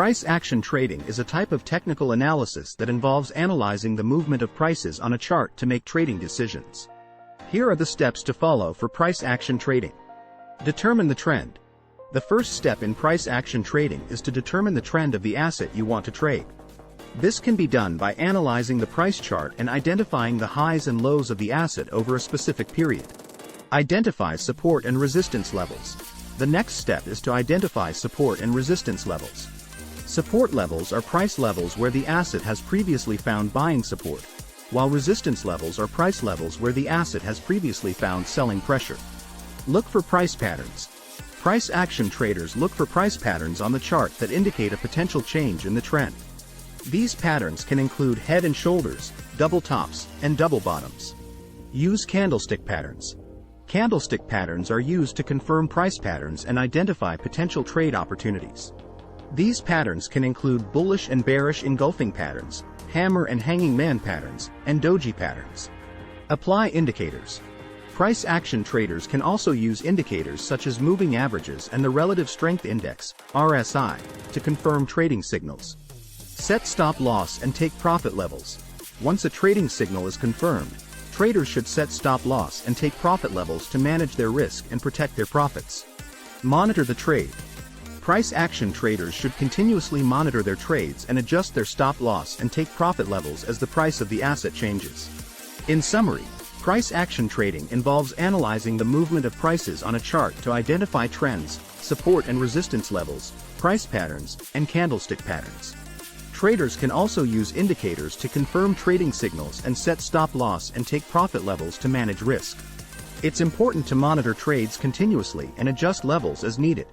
Price action trading is a type of technical analysis that involves analyzing the movement of prices on a chart to make trading decisions. Here are the steps to follow for price action trading. Determine the trend. The first step in price action trading is to determine the trend of the asset you want to trade. This can be done by analyzing the price chart and identifying the highs and lows of the asset over a specific period. Identify support and resistance levels. The next step is to identify support and resistance levels. Support levels are price levels where the asset has previously found buying support, while resistance levels are price levels where the asset has previously found selling pressure. Look for price patterns. Price action traders look for price patterns on the chart that indicate a potential change in the trend. These patterns can include head and shoulders, double tops, and double bottoms. Use candlestick patterns. Candlestick patterns are used to confirm price patterns and identify potential trade opportunities. These patterns can include bullish and bearish engulfing patterns, hammer and hanging man patterns, and doji patterns. Apply indicators. Price action traders can also use indicators such as moving averages and the relative strength index, RSI, to confirm trading signals. Set stop loss and take profit levels. Once a trading signal is confirmed, traders should set stop loss and take profit levels to manage their risk and protect their profits. Monitor the trade. Price action traders should continuously monitor their trades and adjust their stop loss and take profit levels as the price of the asset changes. In summary, price action trading involves analyzing the movement of prices on a chart to identify trends, support and resistance levels, price patterns, and candlestick patterns. Traders can also use indicators to confirm trading signals and set stop loss and take profit levels to manage risk. It's important to monitor trades continuously and adjust levels as needed.